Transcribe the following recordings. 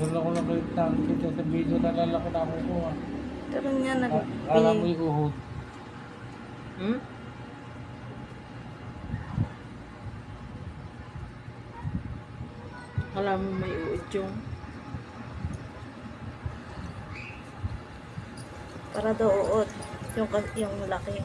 Wala ko nakita sa video na lalaki na kukuha. Pero nga Kala mo yung uhod. Hmm? Alam mo may uod yung para daw uod. Yung laki.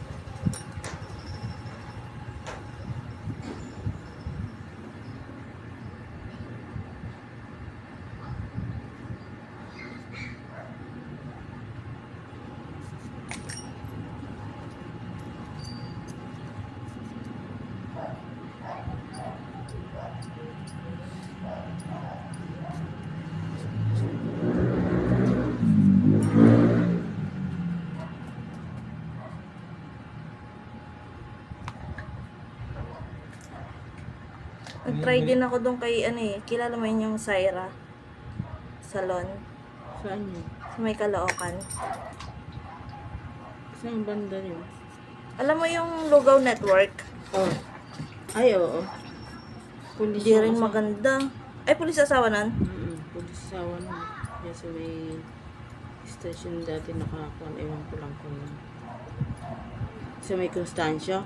Nag-try din ako doon kay kilala mo yun yung Syra Salon saan yun? sa may Caloocan. Saan banda yun? Alam mo yung Lugaw Network? Oh. Ay, oo. Pulis Hindi yung rin asawa. maganda. Ay, pulis asawa nun? Pulis asawa na. Kasi may station dati nakakuan. Ewan ko lang kung sa may Constancia.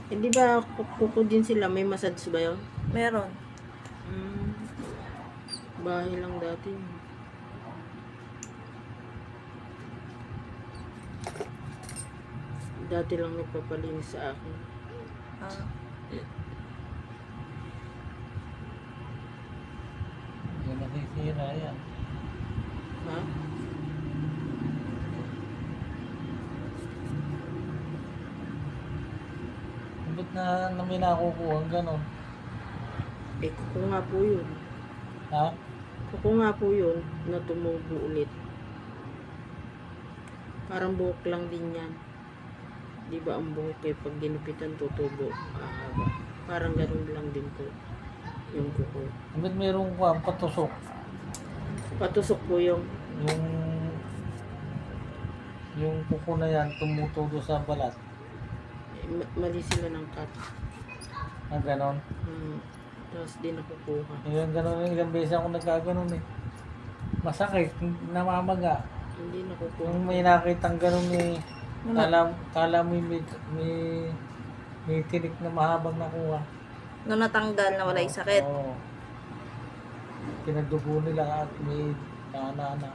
Eh, di ba kuko din sila? May massage ba yun? Meron. Bahay lang dati. Dati lang nagpapalinis sa akin. Ah. Yung nasisira yan. Ha? Ba't na may nakukuha ang ganon? Eh, kuko nga po yun. Ha? Kuko nga po yun na tumubo ulit. Parang buhok lang din yan. Di ba ang buhok eh, pag ginupitan tutubo, ahaba. Parang ganun lang din po yung kuko. Ba't mayroong kuha patusok? Patusok po yung Yung kuko na yan tumutulo sa balat. mali sila ng cut. Ah, ganon. Tapos di nakukuha. Yung ganon yung ilang beses ako nagkaganon eh. Masakit, namamaga. Hindi nakukuha. Yung may nakitang ganon eh. Kala mo yung may tinik na mahabang nakuha. Nung natanggal na wala yung sakit. Oo. Pinadugo nila at may kaana-ana.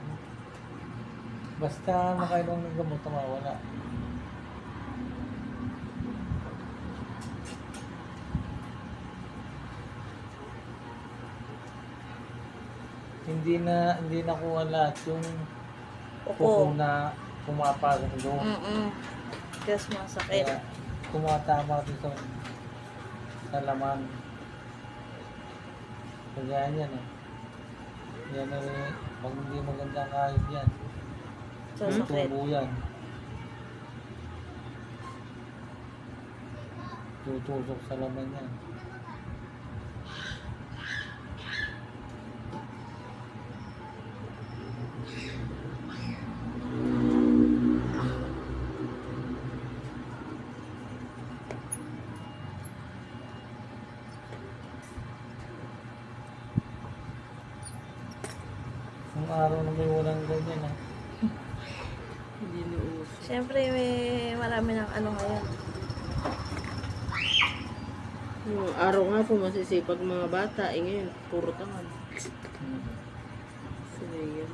Basta makainom ng gamot, mawala. Hindi na kuha lahat yung kuko na pumapagod doon. Kasi masakit. Kaya tumatama dito sa laman. Kaya yan eh. Yan eh, pag hindi magandang kahit yan. Sasakit. Tutubo yan. Tutusok sa laman yan. Ang araw na may walang ganyan ha. Hindi na uso. Siyempre, marami ng ngayon. Yung araw nga po masisipag mga bata. Eh ngayon, puro tamad. Sila yan.